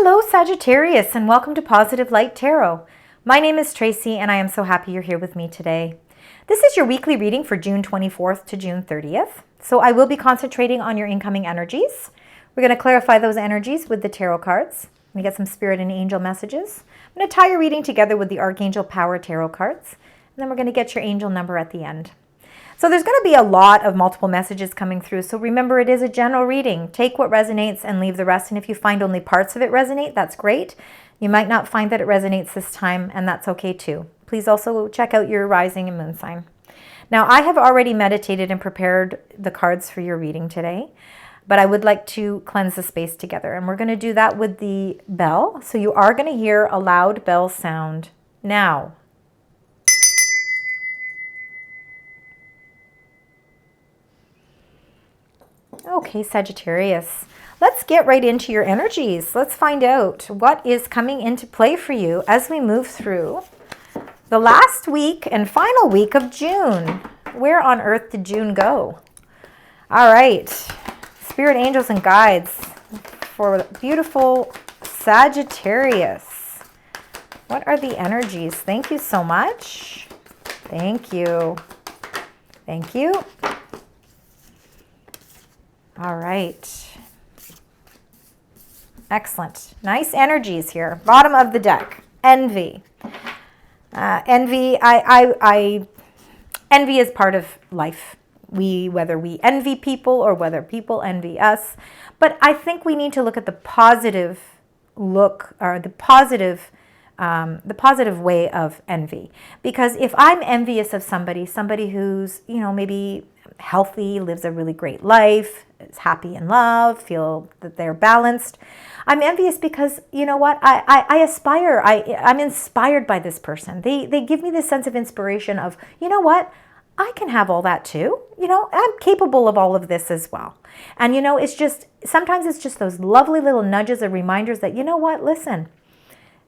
Hello Sagittarius, and welcome to Positive Light Tarot. My name is Tracy and I am so happy you're here with me today. This is your weekly reading for June 24th to June 30th. So I will be concentrating on your incoming energies. We're going to clarify those energies with the tarot cards. We get some spirit and angel messages. I'm going to tie your reading together with the Archangel Power Tarot cards. And then we're going to get your angel number at the end. So there's going to be a lot of multiple messages coming through. So remember, it is a general reading. Take what resonates and leave the rest. And if you find only parts of it resonate, that's great. You might not find that it resonates this time, and that's okay too. Please also check out your rising and moon sign. Now, I have already meditated and prepared the cards for your reading today, but I would like to cleanse the space together. And we're going to do that with the bell. So you are going to hear a loud bell sound now. Okay, Sagittarius, let's get right into your energies. Let's find out what is coming into play for you as we move through the last week and final week of June. Where on earth did June go? All right, spirit angels and guides for beautiful Sagittarius. What are the energies? Thank you so much. Thank you. Thank you. All right. Excellent. Nice energies here. Bottom of the deck. Envy. Envy. Envy is part of life. Whether we envy people or whether people envy us. But I think we need to look at the positive look, or the positive way of envy. Because if I'm envious of somebody who's, maybe healthy, lives a really great life, is happy in love, feel that they're balanced, I'm envious because, you know what, I aspire, I'm inspired by this person. They give me this sense of inspiration of, you know what, I can have all that too. I'm capable of all of this as well. And, sometimes it's just those lovely little nudges or reminders that, you know what, listen,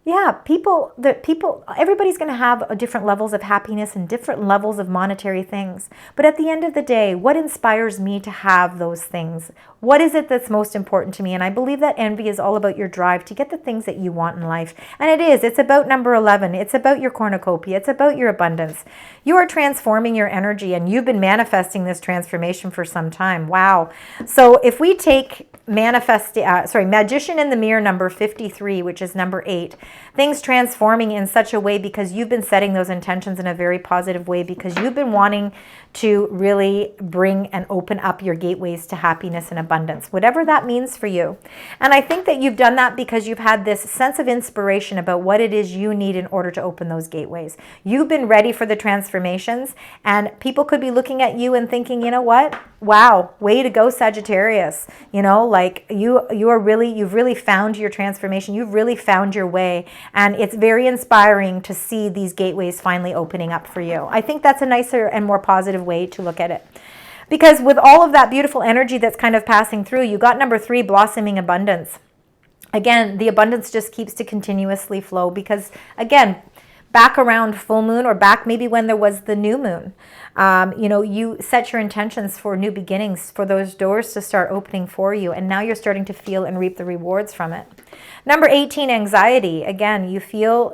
yeah, everybody's going to have different levels of happiness and different levels of monetary things. But at the end of the day, what inspires me to have those things? What is it that's most important to me? And I believe that envy is all about your drive to get the things that you want in life. And it is. It's about number 11. It's about your cornucopia. It's about your abundance. You are transforming your energy, and you've been manifesting this transformation for some time. Wow. So if we take Magician in the Mirror number 53, which is number 8, things transforming in such a way because you've been setting those intentions in a very positive way, because you've been wanting to really bring and open up your gateways to happiness and abundance, whatever that means for you. And I think that you've done that because you've had this sense of inspiration about what it is you need in order to open those gateways. You've been ready for the transformations, and people could be looking at you and thinking, you know what? Wow, way to go, Sagittarius. You've really found your transformation. You've really found your way. And it's very inspiring to see these gateways finally opening up for you. I think that's a nicer and more positive way to look at it. Because with all of that beautiful energy that's kind of passing through, you got number 3, blossoming abundance. Again, the abundance just keeps to continuously flow because, again, back around full moon or back maybe when there was the new moon, you set your intentions for new beginnings, for those doors to start opening for you. And now you're starting to feel and reap the rewards from it. Number 18, anxiety. Again,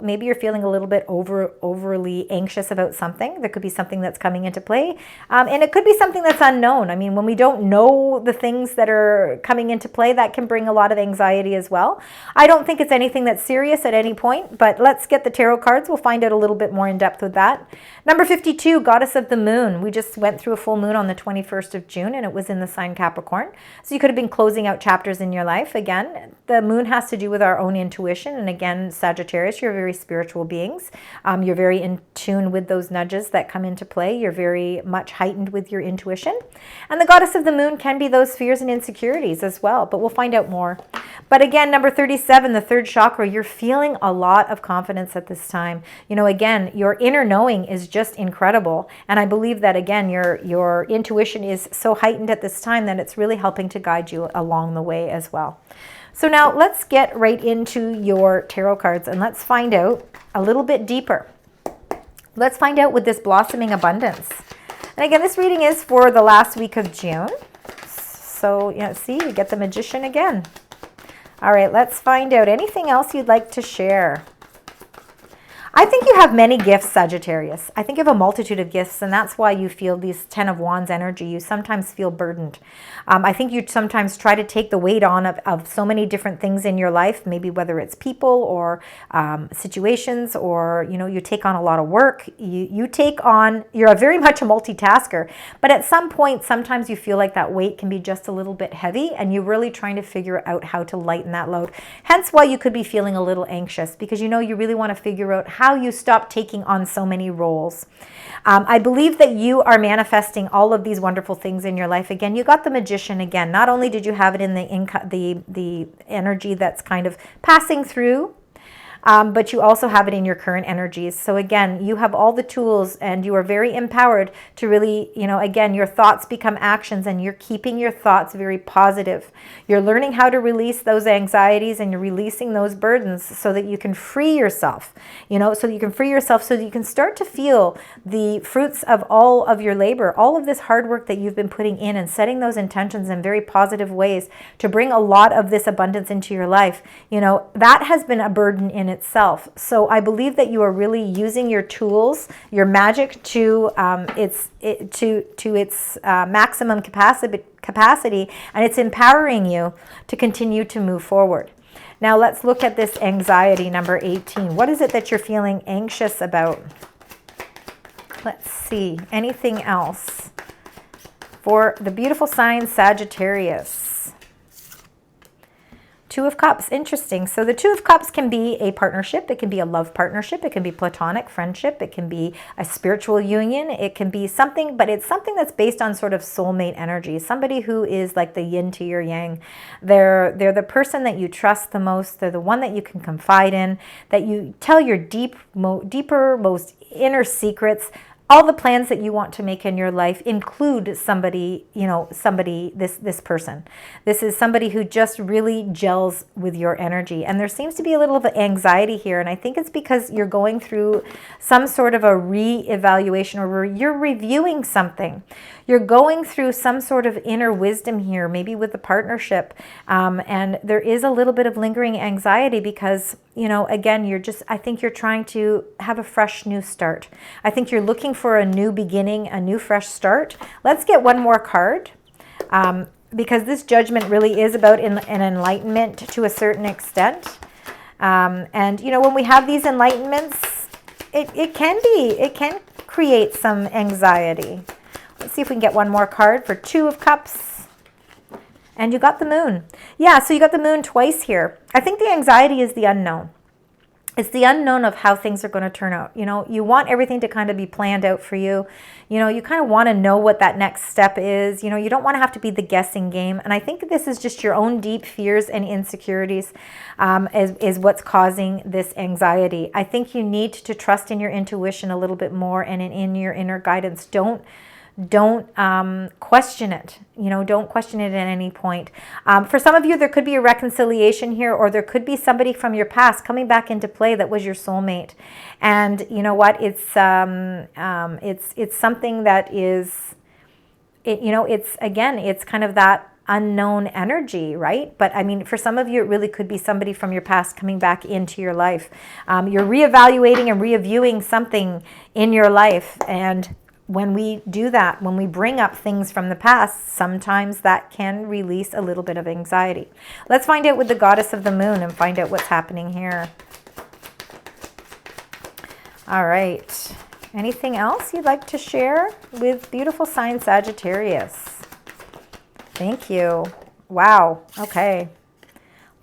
maybe you're feeling a little bit overly anxious about something. There could be something that's coming into play. And it could be something that's unknown. I mean, when we don't know the things that are coming into play, that can bring a lot of anxiety as well. I don't think it's anything that's serious at any point, but let's get the tarot cards. We'll find out a little bit more in depth with that. Number 52, goddess of the moon. We just went through a full moon on the 21st of June, and it was in the sign Capricorn. So you could have been closing out chapters in your life. Again, the moon has to do with our own intuition. And again, Sagittarius, you're very spiritual beings. You're very in tune with those nudges that come into play. You're very much heightened with your intuition. And the goddess of the moon can be those fears and insecurities as well, but we'll find out more. But again, number 37, the third chakra, you're feeling a lot of confidence at this time. Again, your inner knowing is just incredible. And I believe that, again, your intuition is so heightened at this time that it's really helping to guide you along the way as well. So now let's get right into your tarot cards and let's find out a little bit deeper. Let's find out with this blossoming abundance. And again, this reading is for the last week of June. So, see, you get the Magician again. All right, let's find out. Anything else you'd like to share? I think you have many gifts, Sagittarius. I think you have a multitude of gifts, and that's why you feel these 10 of Wands energy. You sometimes feel burdened. I think you sometimes try to take the weight on of so many different things in your life, maybe whether it's people or situations, or, you know, you take on a lot of work. You're very much a multitasker, but at some point, sometimes you feel like that weight can be just a little bit heavy, and you're really trying to figure out how to lighten that load. Hence why you could be feeling a little anxious, because you know you really want to figure out how you stop taking on so many roles. I believe that you are manifesting all of these wonderful things in your life. Again, you got the Magician again. Not only did you have it in the energy that's kind of passing through, but you also have it in your current energies. So again, you have all the tools, and you are very empowered to really, you know, again, your thoughts become actions, and you're keeping your thoughts very positive. You're learning how to release those anxieties, and you're releasing those burdens so that you can free yourself, you know, so that you can start to feel the fruits of all of your labor, all of this hard work that you've been putting in, and setting those intentions in very positive ways to bring a lot of this abundance into your life. You know, that has been a burden in itself. So I believe that you are really using your tools, your magic to its maximum capacity, and it's empowering you to continue to move forward. Now let's look at this anxiety, number 18. What is it that you're feeling anxious about? Let's see. Anything else for the beautiful sign Sagittarius? Two of Cups, interesting. So the Two of Cups can be a partnership. It can be a love partnership. It can be platonic friendship. It can be a spiritual union. It can be something, but it's something that's based on sort of soulmate energy. Somebody who is like the yin to your yang. They're the person that you trust the most. They're the one that you can confide in, that you tell your deeper, most inner secrets. All the plans that you want to make in your life include somebody, you know, this person. This is somebody who just really gels with your energy. And there seems to be a little of anxiety here. And I think it's because you're going through some sort of a re-evaluation, or you're reviewing something. You're going through some sort of inner wisdom here, maybe with the partnership. And there is a little bit of lingering anxiety because, you know, again, I think you're trying to have a fresh new start. I think you're looking for a new beginning, a new fresh start. Let's get one more card, because this Judgment really is about an enlightenment to a certain extent. And, you know, when we have these enlightenments, it can create some anxiety. Let's see if we can get one more card for Two of Cups. And you got the Moon. Yeah, so you got the Moon twice here. I think the anxiety is the unknown. It's the unknown of how things are going to turn out. You know, you want everything to kind of be planned out for you. You know, you kind of want to know what that next step is. You know, you don't want to have to be the guessing game. And I think this is just your own deep fears and insecurities is what's causing this anxiety. I think you need to trust in your intuition a little bit more, and in your inner guidance. Don't question it. You know, don't question it at any point. For some of you, there could be a reconciliation here, or there could be somebody from your past coming back into play that was your soulmate. And you know what? It's something that is, it's kind of that unknown energy, right? But I mean, for some of you, it really could be somebody from your past coming back into your life. You're reevaluating and reviewing something in your life, and when we do that, when we bring up things from the past, sometimes that can release a little bit of anxiety. Let's find out with the Goddess of the Moon and find out what's happening here. All right. Anything else you'd like to share with beautiful sign Sagittarius? Thank you. Wow. Okay.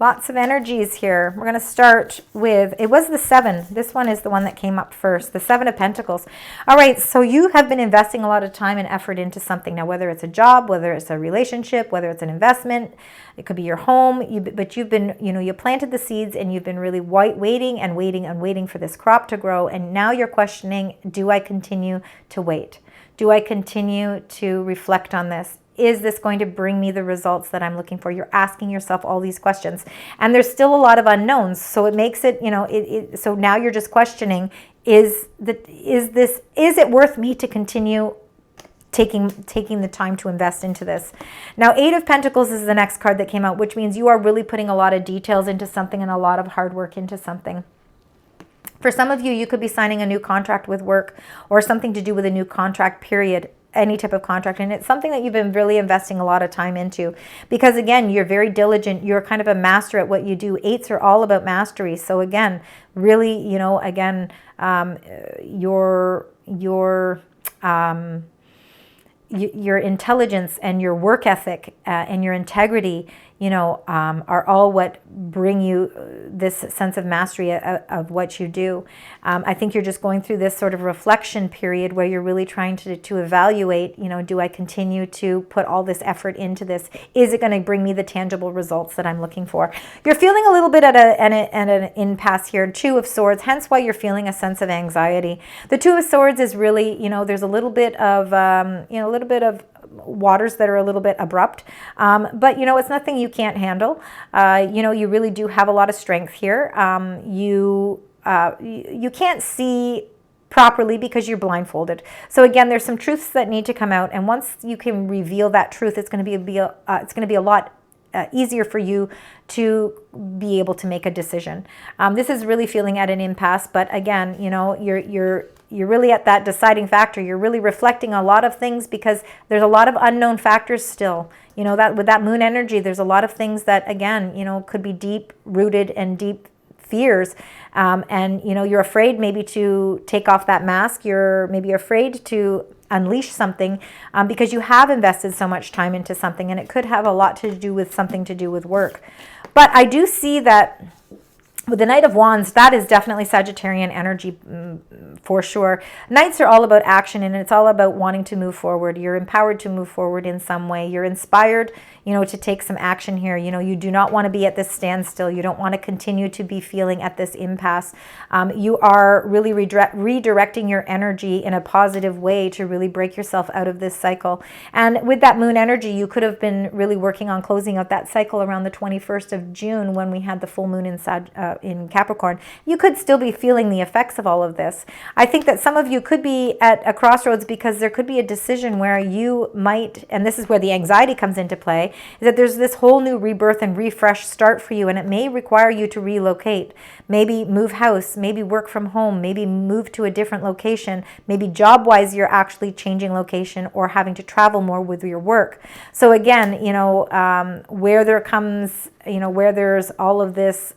Lots of energies here. We're going to start with, it was the 7. This one is the one that came up first, the 7 of Pentacles. All right, so you have been investing a lot of time and effort into something. Now, whether it's a job, whether it's a relationship, whether it's an investment, it could be your home, but you've been, you planted the seeds, and you've been really waiting and waiting and waiting for this crop to grow. And now you're questioning, do I continue to wait? Do I continue to reflect on this? Is this going to bring me the results that I'm looking for? You're asking yourself all these questions, and there's still a lot of unknowns. So it makes it, so now you're just questioning, is it worth me to continue taking the time to invest into this. Now, 8 of Pentacles is the next card that came out, which means you are really putting a lot of details into something and a lot of hard work into something. For some of you, you could be signing a new contract with work or something to do with a new contract, period, any type of contract. And it's something that you've been really investing a lot of time into because, again, you're very diligent. You're kind of a master at what you do. 8s are all about mastery. So, again, really, you know, again, your intelligence and your work ethic and your integrity, you know, are all what bring you this sense of mastery of what you do. I think you're just going through this sort of reflection period where you're really trying to evaluate, you know, do I continue to put all this effort into this? Is it going to bring me the tangible results that I'm looking for? You're feeling a little bit at an impasse here. 2 of Swords, hence why you're feeling a sense of anxiety. The 2 of Swords is really, you know, there's a little bit of, you know, a little bit of waters that are a little bit abrupt, but you know, it's nothing you can't handle. You know, you really do have a lot of strength here. You can't see properly because you're blindfolded. So again, there's some truths that need to come out, and once you can reveal that truth, it's going to be a lot easier for you to be able to make a decision. This is really feeling at an impasse, but again, you know, you're really at that deciding factor. You're really reflecting a lot of things because there's a lot of unknown factors still. You know, that with that moon energy, there's a lot of things that, again, you know, could be deep rooted and deep fears. And, you know, you're afraid maybe to take off that mask. You're maybe afraid to unleash something because you have invested so much time into something, and it could have a lot to do with something to do with work. But I do see that with the Knight of Wands, that is definitely Sagittarian energy for sure. Knights are all about action, and it's all about wanting to move forward. You're empowered to move forward in some way. You're inspired, you know, to take some action here. You know, you do not want to be at this standstill. You don't want to continue to be feeling at this impasse. You are really redirecting your energy in a positive way to really break yourself out of this cycle. And with that moon energy, you could have been really working on closing out that cycle around the 21st of June when we had the full moon in Capricorn. You could still be feeling the effects of all of this. I think that some of you could be at a crossroads because there could be a decision where you might, and this is where the anxiety comes into play, is that there's this whole new rebirth and refresh start for you, and it may require you to relocate, maybe move house, maybe work from home, maybe move to a different location, maybe job-wise you're actually changing location or having to travel more with your work. So again, you know, where there comes, you know, where there's all of this,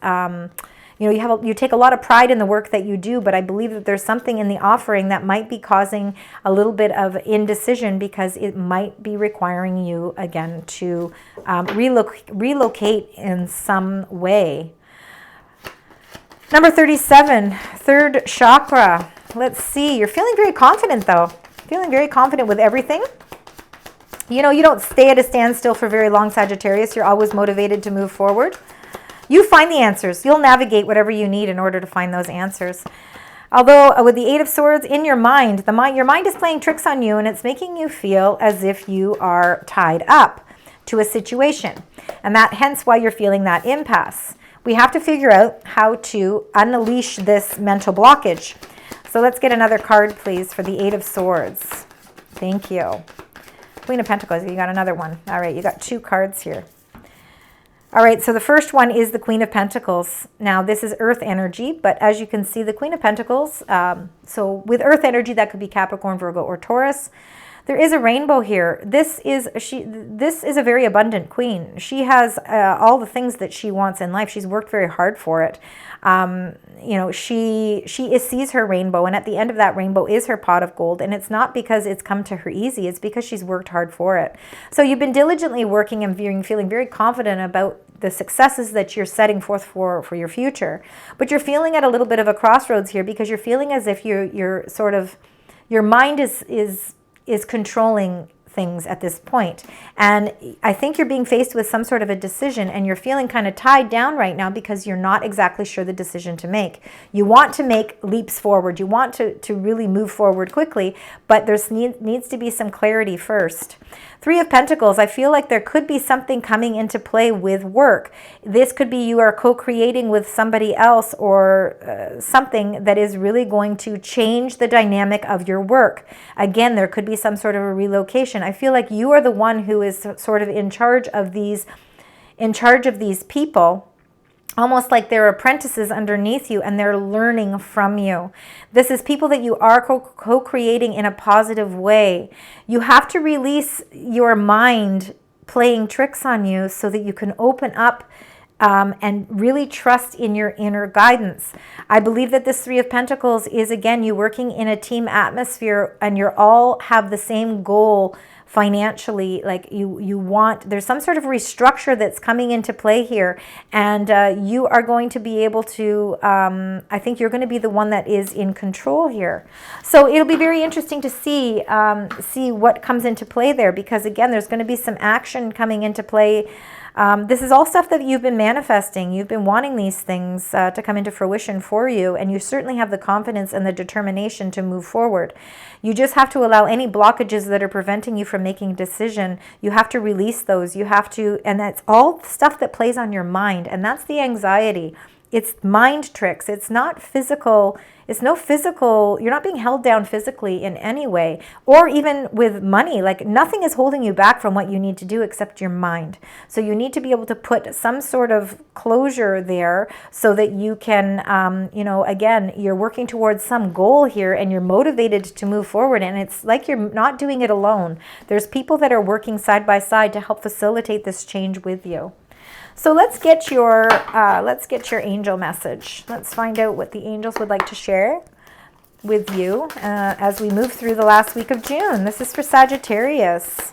you know, you take a lot of pride in the work that you do, but I believe that there's something in the offering that might be causing a little bit of indecision because it might be requiring you, again, to relocate in some way. Number 37, third chakra. Let's see. You're feeling very confident, though. Feeling very confident with everything. You know, you don't stay at a standstill for very long, Sagittarius. You're always motivated to move forward. You find the answers. You'll navigate whatever you need in order to find those answers. Although with the 8 of Swords in your mind, your mind is playing tricks on you, and it's making you feel as if you are tied up to a situation. And that hence why you're feeling that impasse. We have to figure out how to unleash this mental blockage. So let's get another card, please, for the 8 of Swords. Thank you. Queen of Pentacles, you got another one. All right, you got 2 cards here. All right, so the first one is the Queen of Pentacles. Now, this is Earth energy, but as you can see, the Queen of Pentacles, so with Earth energy, that could be Capricorn, Virgo, or Taurus. There is a rainbow here. This is a very abundant queen. She has all the things that she wants in life. She's worked very hard for it. You know, she sees her rainbow, and at the end of that rainbow is her pot of gold. And it's not because it's come to her easy. It's because she's worked hard for it. So you've been diligently working and feeling very confident about the successes that you're setting forth for your future. But you're feeling at a little bit of a crossroads here because you're feeling as if you're sort of, your mind is controlling things at this point. And I think you're being faced with some sort of a decision, and you're feeling kind of tied down right now because you're not exactly sure the decision to make. You want to make leaps forward. You want to really move forward quickly, but there needs to be some clarity first. Three of Pentacles, I feel like there could be something coming into play with work. This could be you are co-creating with somebody else, or something that is really going to change the dynamic of your work. Again, there could be some sort of a relocation. I feel like you are the one who is sort of in charge of these people, almost like they're apprentices underneath you, and they're learning from you. This is people that you are co-creating in a positive way. You have to release your mind playing tricks on you so that you can open up and really trust in your inner guidance. I believe that this Three of Pentacles is, again, you working in a team atmosphere, and you all have the same goal financially. Like you want, there's some sort of restructure that's coming into play here, and you are going to be able to, I think you're going to be the one that is in control here. So it'll be very interesting to see what comes into play there, because again, there's going to be some action coming into play. This is all stuff that you've been manifesting. You've been wanting these things to come into fruition for you, and you certainly have the confidence and the determination to move forward. You just have to allow any blockages that are preventing you from making a decision. You have to release those. You have to, and that's all stuff that plays on your mind, and that's the anxiety. It's mind tricks. It's not physical. It's no physical. You're not being held down physically in any way, or even with money. Like nothing is holding you back from what you need to do except your mind. So you need to be able to put some sort of closure there so that you can, again, you're working towards some goal here, and you're motivated to move forward. And it's like you're not doing it alone. There's people that are working side by side to help facilitate this change with you. So let's get your angel message. Let's find out what the angels would like to share with you as we move through the last week of June. This is for Sagittarius.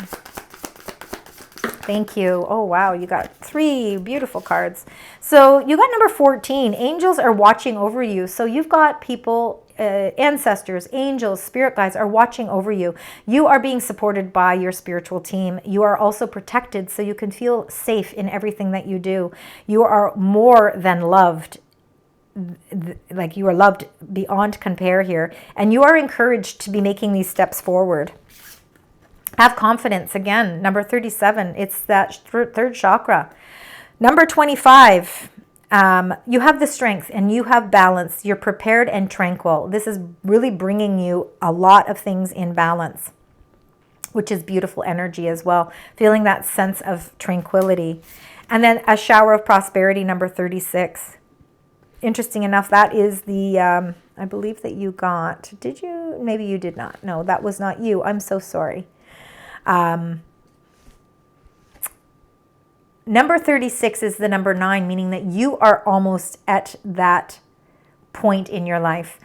Thank you. Oh, wow. You got 3 beautiful cards. So you got number 14. Angels are watching over you. So you've got people, ancestors, angels, spirit guides are watching over you. You are being supported by your spiritual team. You are also protected, so you can feel safe in everything that you do. You are more than loved. Like you are loved beyond compare here. And you are encouraged to be making these steps forward. Have confidence. Again, number 37. It's that third chakra. Number 25. You have the strength and you have balance. You're prepared and tranquil. This is really bringing you a lot of things in balance, which is beautiful energy as well. Feeling that sense of tranquility. And then a shower of prosperity, number 36. Interesting enough, that is the, I believe that you got, did you? Maybe you did not. No, that was not you. I'm so sorry. Number 36 is the number 9, meaning that you are almost at that point in your life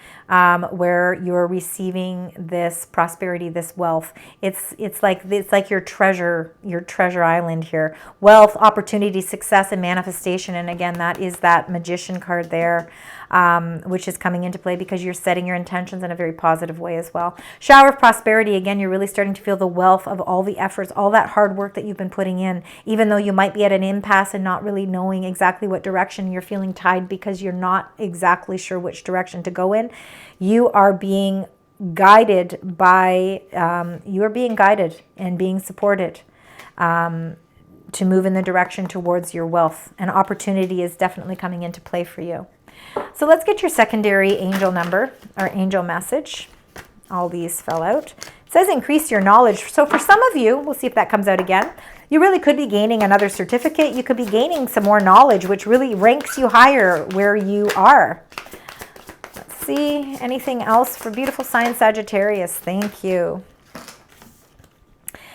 where you're receiving this prosperity, this wealth. It's like your treasure island here. Wealth, opportunity, success, and manifestation. And again, that is that Magician card there, which is coming into play because you're setting your intentions in a very positive way as well. Shower of prosperity. Again, you're really starting to feel the wealth of all the efforts, all that hard work that you've been putting in, even though you might be at an impasse and not really knowing exactly what direction. You're feeling tied because you're not exactly sure which direction to go in. You are being guided by, you are being guided and being supported to move in the direction towards your wealth. And opportunity is definitely coming into play for you. So let's get your secondary angel number or angel message. All these fell out. It says increase your knowledge. So for some of you, we'll see if that comes out again. You really could be gaining another certificate. You could be gaining some more knowledge, which really ranks you higher where you are. Let's see. Anything else for beautiful sign Sagittarius? Thank you.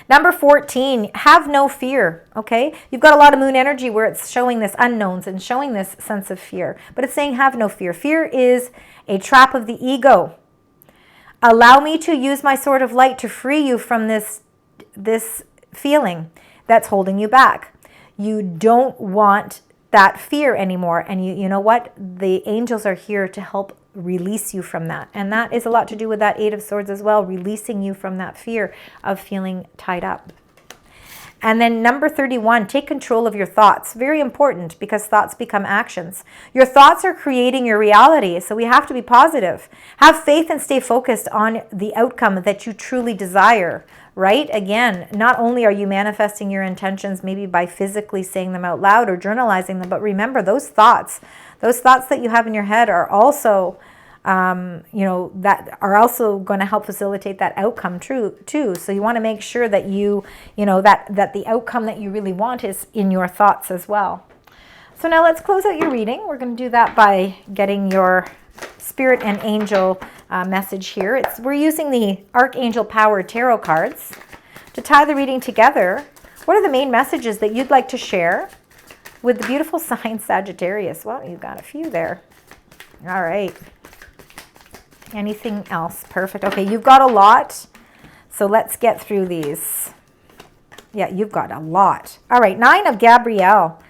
Number 14, have no fear, okay? You've got a lot of moon energy where it's showing this unknowns and showing this sense of fear. But it's saying have no fear. Fear is a trap of the ego. Allow me to use my sword of light to free you from this feeling that's holding you back. You don't want that fear anymore. And you know what? The angels are here to help release you from that. And that is a lot to do with that 8 of Swords as well, releasing you from that fear of feeling tied up. And then number 31, take control of your thoughts. Very important because thoughts become actions. Your thoughts are creating your reality, so we have to be positive. Have faith and stay focused on the outcome that you truly desire right? Again, not only are you manifesting your intentions maybe by physically saying them out loud or journalizing them, but remember those thoughts that you have in your head are also, that are also going to help facilitate that outcome too. So you want to make sure that that the outcome that you really want is in your thoughts as well. So now let's close out your reading. We're going to do that by getting your spirit and angel message here. We're using the Archangel Power Tarot cards to tie the reading together. What are the main messages that you'd like to share with the beautiful sign Sagittarius? Well, you've got a few there. All right. Anything else? Perfect. Okay, you've got a lot. So let's get through these. Yeah, you've got a lot. All right, 9 of Gabrielle.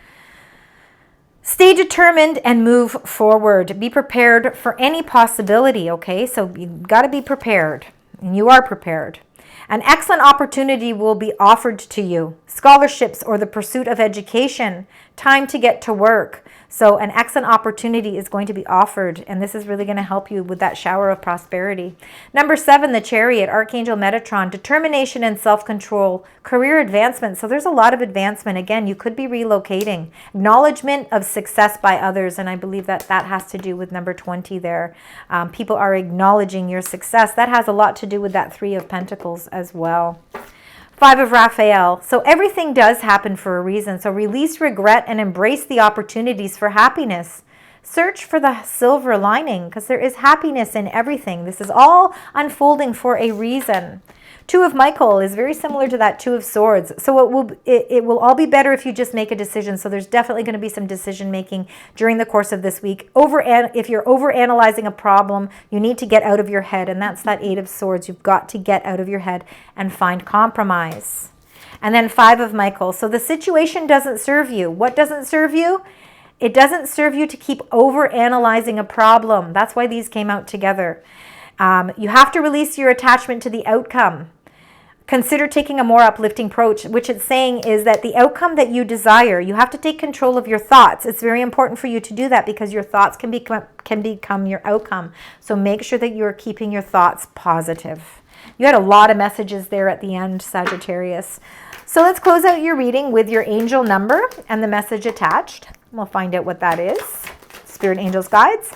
Stay determined and move forward. Be prepared for any possibility, okay? So you've got to be prepared, and you are prepared. An excellent opportunity will be offered to you. Scholarships or the pursuit of education. Time to get to work. So an excellent opportunity is going to be offered, and this is really going to help you with that shower of prosperity. Number 7, the Chariot, Archangel Metatron, determination and self-control, career advancement. So there's a lot of advancement. Again, you could be relocating. Acknowledgement of success by others, and I believe that has to do with number 20 there. People are acknowledging your success. That has a lot to do with that 3 of Pentacles as well. 5 of Raphael. So everything does happen for a reason. So release regret and embrace the opportunities for happiness. Search for the silver lining because there is happiness in everything. This is all unfolding for a reason. 2 of Michael is very similar to that 2 of Swords. So it will all be better if you just make a decision. So there's definitely going to be some decision making during the course of this week. If you're overanalyzing a problem, you need to get out of your head. And that's that 8 of Swords. You've got to get out of your head and find compromise. And then 5 of Michael. So the situation doesn't serve you. What doesn't serve you? It doesn't serve you to keep overanalyzing a problem. That's why these came out together. You have to release your attachment to the outcome. Consider taking a more uplifting approach, which it's saying is that the outcome that you desire, you have to take control of your thoughts. It's very important for you to do that because your thoughts can become your outcome. So make sure that you're keeping your thoughts positive. You had a lot of messages there at the end, Sagittarius. So let's close out your reading with your angel number and the message attached. We'll find out what that is. Spirit, angels, guides.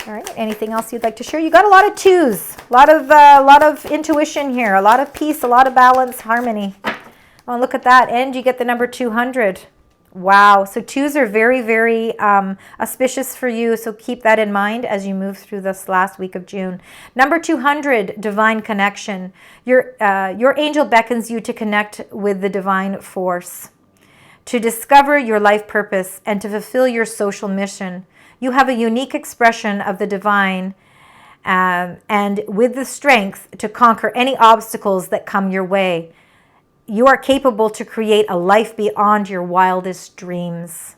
All right, anything else you'd like to share? You got a lot of 2s, a lot of intuition here, a lot of peace, a lot of balance, harmony. Oh, look at that. And you get the number 200. Wow. So 2s are very, very auspicious for you. So keep that in mind as you move through this last week of June. Number 200, divine connection. Your angel beckons you to connect with the divine force, to discover your life purpose, and to fulfill your social mission. You have a unique expression of the divine and with the strength to conquer any obstacles that come your way. You are capable to create a life beyond your wildest dreams.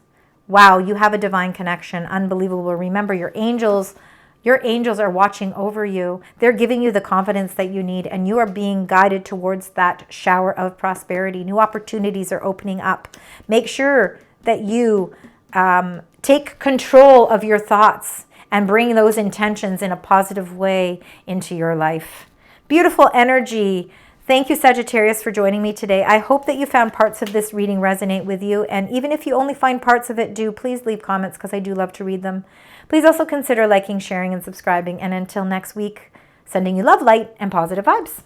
Wow, you have a divine connection. Unbelievable. Remember, your angels are watching over you. They're giving you the confidence that you need, and you are being guided towards that shower of prosperity. New opportunities are opening up. Make sure that you take control of your thoughts and bring those intentions in a positive way into your life. Beautiful energy. Thank you, Sagittarius, for joining me today. I hope that you found parts of this reading resonate with you. And even if you only find parts of it, please leave comments because I do love to read them. Please also consider liking, sharing, and subscribing. And until next week, sending you love, light, and positive vibes.